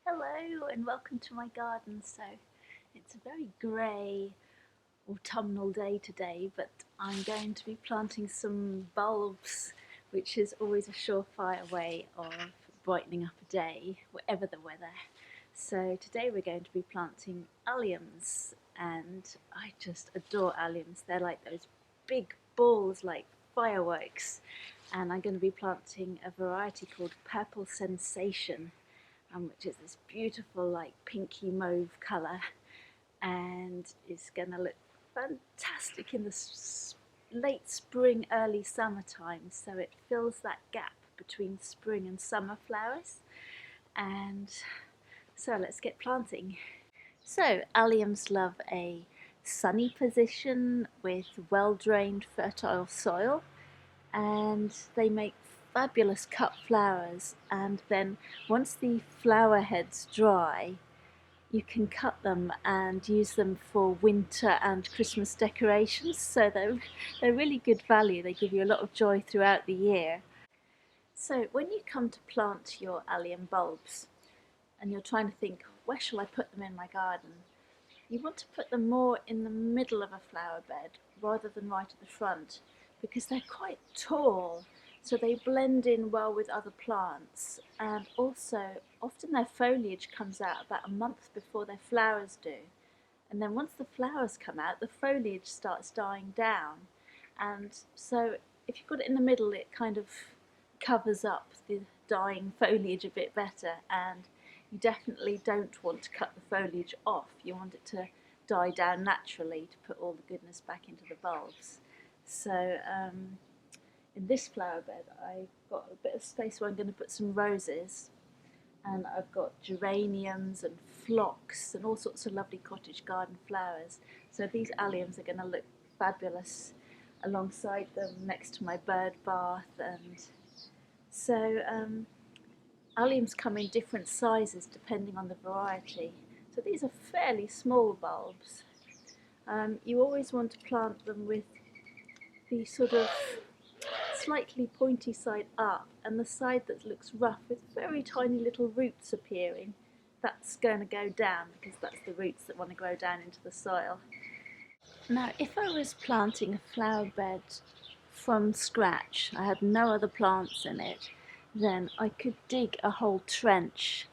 Hello and welcome to my garden. So it's a very grey autumnal day today, but I'm going to be planting some bulbs, which is always a surefire way of brightening up a day, whatever the weather. So today we're going to be planting alliums, and I just adore alliums. They're like those big balls like fireworks, and I'm going to be planting a variety called Purple Sensation, which is this beautiful like pinky mauve colour, and is going to look fantastic in the late spring, early summertime. So it fills that gap between spring and summer flowers. And so let's get planting. So alliums love a sunny position with well-drained fertile soil, and they make fabulous cut flowers. And then once the flower heads dry, you can cut them and use them for winter and Christmas decorations. So they're really good value. They give you a lot of joy throughout the year. So when you come to plant your allium bulbs and you're trying to think, where shall I put them in my garden? You want to put them more in the middle of a flower bed rather than right at the front, because they're quite tall, so they blend in well with other plants, and also often their foliage comes out about a month before their flowers do. And then once the flowers come out, the foliage starts dying down, and so if you've got it in the middle, it kind of covers up the dying foliage a bit better, and you definitely don't want to cut the foliage off. You want it to die down naturally to put all the goodness back into the bulbs. So in this flower bed I've got a bit of space where I'm going to put some roses, and I've got geraniums and phlox and all sorts of lovely cottage garden flowers. So these alliums are going to look fabulous alongside them, next to my bird bath. And so alliums come in different sizes depending on the variety. So these are fairly small bulbs. You always want to plant them with the sort of slightly pointy side up, and the side that looks rough with very tiny little roots appearing, that's going to go down, because that's the roots that want to grow down into the soil. Now if I was planting a flower bed from scratch, I had no other plants in it, then I could dig a whole trench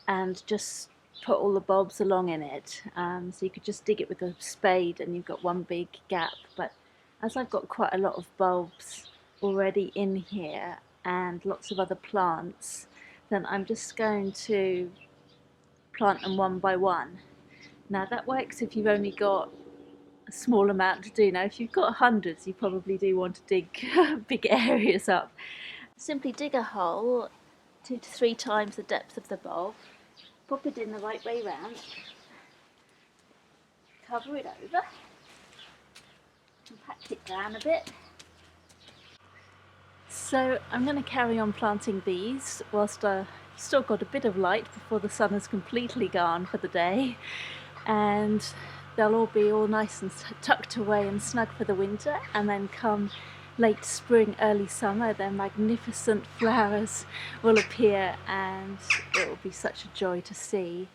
and just put all the bulbs along in it. So you could just dig it with a spade and you've got one big gap. But as I've got quite a lot of bulbs already in here and lots of other plants, then I'm just going to plant them one by one. Now that works if you've only got a small amount to do. Now if you've got hundreds, you probably do want to dig big areas up. Simply dig a hole 2 to 3 times the depth of the bulb, pop it in the right way round, cover it over, compact it down a bit. So I'm going to carry on planting these whilst I've still got a bit of light before the sun is completely gone for the day, and they'll all be all nice and tucked away and snug for the winter. And then come late spring, early summer, their magnificent flowers will appear, and it will be such a joy to see.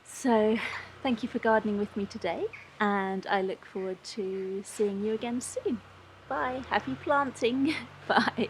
So thank you for gardening with me today, and I look forward to seeing you again soon. Bye. Happy planting. Bye.